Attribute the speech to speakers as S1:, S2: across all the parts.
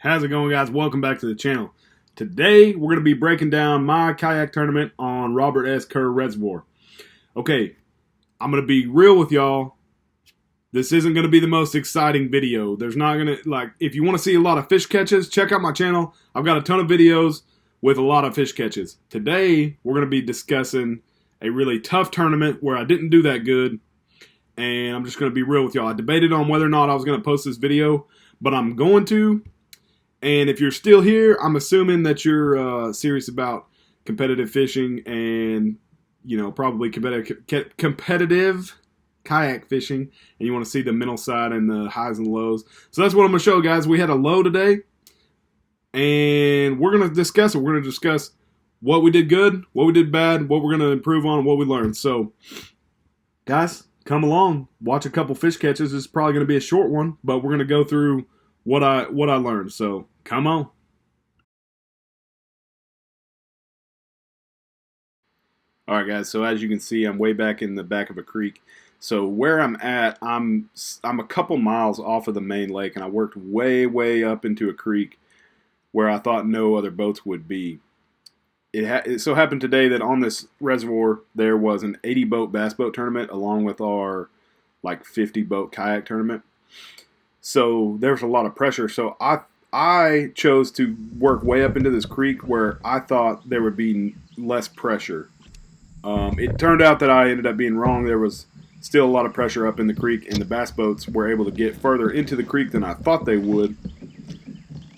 S1: How's it going, guys? Welcome back to the channel. Today, we're going to be breaking down my kayak tournament on Robert S. Kerr Reservoir. Okay, I'm going to be real with y'all. This isn't going to be the most exciting video. There's not going to, if you want to see a lot of fish catches, check out my channel. I've got a ton of videos with a lot of fish catches. Today, we're going to be discussing a really tough tournament where I didn't do that good. And I'm just going to be real with y'all. I debated on whether or not I was going to post this video, but I'm going to. And if you're still here, I'm assuming that you're serious about competitive fishing and, you know, probably competitive kayak fishing, and you want to see the mental side and the highs and lows. So that's what I'm going to show, guys. We had a low today, and we're going to discuss it. We're going to discuss what we did good, what we did bad, what we're going to improve on, and what we learned. So, guys, come along. Watch a couple fish catches. This is probably going to be a short one, but we're going to go through what I learned. So come on. All right, guys. So as you can see, I'm way back in the back of a creek. So where I'm at, I'm a couple miles off of the main lake, and I worked way up into a creek where I thought no other boats would be. It so happened today that on this reservoir there was an 80-boat bass boat tournament along with our 50-boat kayak tournament. So there's a lot of pressure. So I chose to work way up into this creek where I thought there would be less pressure. It turned out that I ended up being wrong. There was still a lot of pressure up in the creek, and the bass boats were able to get further into the creek than I thought they would.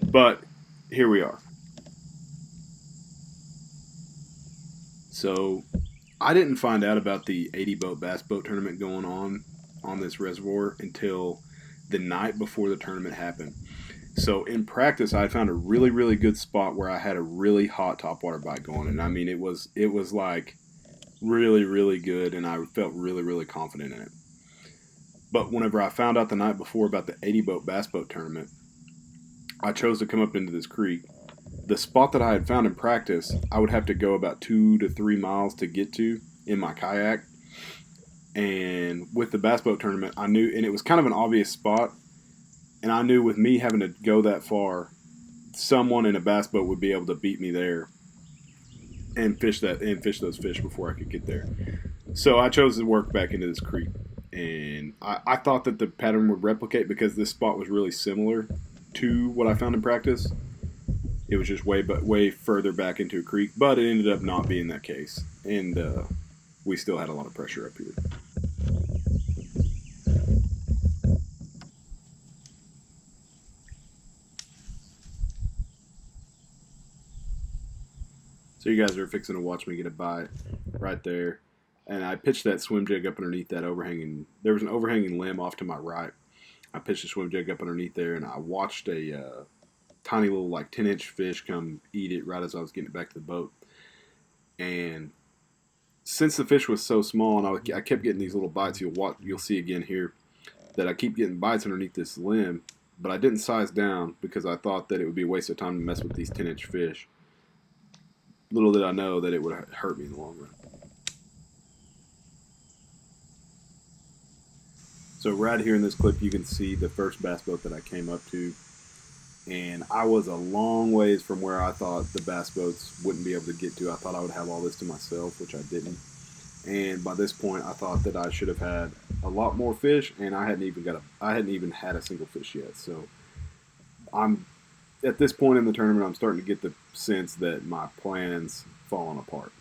S1: But here we are. So I didn't find out about the 80-boat bass boat tournament going on this reservoir until the night before the tournament happened. So in practice, I found a really good spot where I had a really hot topwater bite going, and I mean it was like really good, and I felt really confident in it. But whenever I found out the night before about the 80-boat bass boat tournament, I chose to come up into this creek. The spot that I had found in practice, I would have to go about 2 to 3 miles to get to in my kayak. And with the bass boat tournament, I knew, and it was kind of an obvious spot, and I knew with me having to go that far, someone in a bass boat would be able to beat me there and fish those fish before I could get there. So I chose to work back into this creek, and I thought that the pattern would replicate because this spot was really similar to what I found in practice. It was just way further back into a creek, but it ended up not being that case, and we still had a lot of pressure up here. So you guys are fixing to watch me get a bite right there. And I pitched that swim jig up underneath that overhanging. There was an overhanging limb off to my right. I pitched the swim jig up underneath there, and I watched a tiny little 10-inch fish come eat it right as I was getting it back to the boat. And since the fish was so small, and I kept getting these little bites, you'll see again here that I keep getting bites underneath this limb, but I didn't size down because I thought that it would be a waste of time to mess with these 10-inch fish. Little did I know that it would hurt me in the long run. So right here in this clip, you can see the first bass boat that I came up to. And I was a long ways from where I thought the bass boats wouldn't be able to get to. I thought I would have all this to myself, which I didn't. And by this point, I thought that I should have had a lot more fish, and I hadn't even had a single fish yet. So I'm at this point in the tournament, I'm starting to get the sense that my plan's falling apart.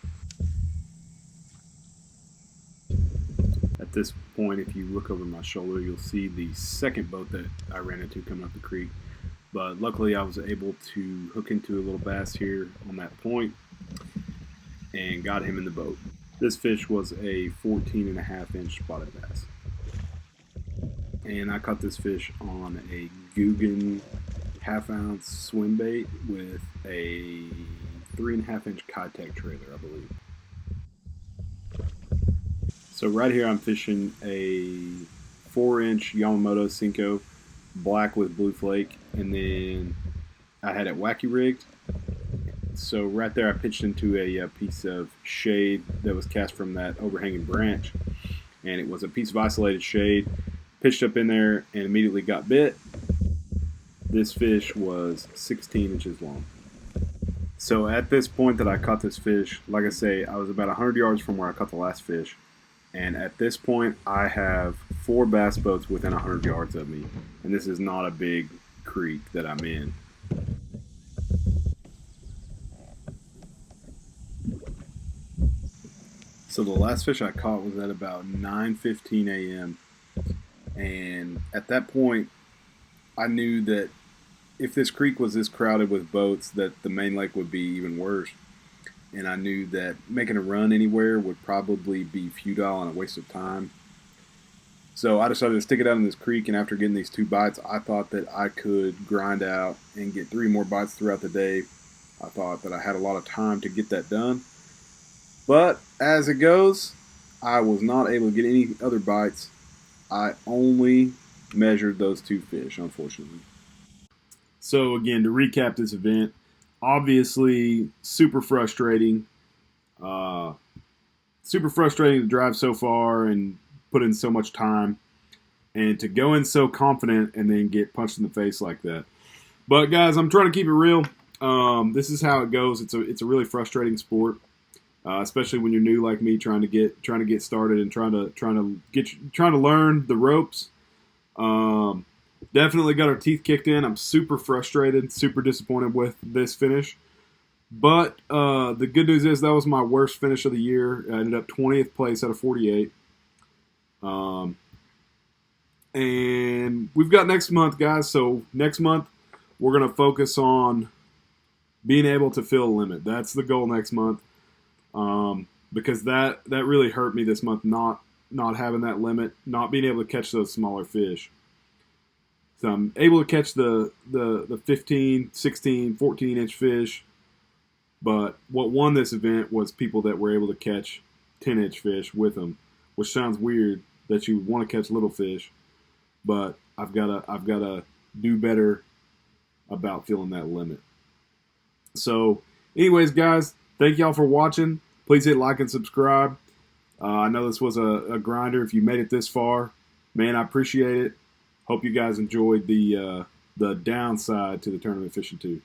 S1: At this point, if you look over my shoulder, you'll see the second boat that I ran into coming up the creek. But luckily, I was able to hook into a little bass here on that point and got him in the boat. This fish was a 14.5-inch spotted bass. And I caught this fish on a Guggen half-ounce swim bait with a 3.5-inch Kitech trailer, I believe. So right here I'm fishing a 4-inch Yamamoto Senko, black with blue flake, and then I had it wacky rigged. So right there I pitched into a piece of shade that was cast from that overhanging branch, and it was a piece of isolated shade. Pitched up in there and immediately got bit. this fish was 16 inches long. So at this point that I caught this fish, like I say, I was about 100 yards from where I caught the last fish. And at this point, I have 4 bass boats within 100 yards of me. And this is not a big creek that I'm in. So the last fish I caught was at about 9:15 a.m. And at that point, I knew that if this creek was this crowded with boats, that the main lake would be even worse. And I knew that making a run anywhere would probably be futile and a waste of time. So I decided to stick it out in this creek, and after getting these 2 bites, I thought that I could grind out and get 3 more bites throughout the day. I thought that I had a lot of time to get that done. But as it goes, I was not able to get any other bites. I only measured those 2 fish, unfortunately. So again, to recap this event, obviously super frustrating. Super frustrating to drive so far and put in so much time, and to go in so confident and then get punched in the face like that. But guys, I'm trying to keep it real. This is how it goes. It's a really frustrating sport, especially when you're new like me, trying to get started and trying to learn the ropes. Definitely got our teeth kicked in. I'm super frustrated, super disappointed with this finish. But the good news is that was my worst finish of the year. I ended up 20th place out of 48. And we've got next month, guys. So next month, we're going to focus on being able to fill a limit. That's the goal next month. Because that really hurt me this month, not having that limit, not being able to catch those smaller fish. So I'm able to catch the 15, 16, 14-inch fish. But what won this event was people that were able to catch 10-inch fish with them, which sounds weird that you want to catch little fish, but I've gotta do better about filling that limit. So, anyways, guys, thank y'all for watching. Please hit like and subscribe. I know this was a grinder. If you made it this far, man, I appreciate it. Hope you guys enjoyed the downside to the tournament fishing too.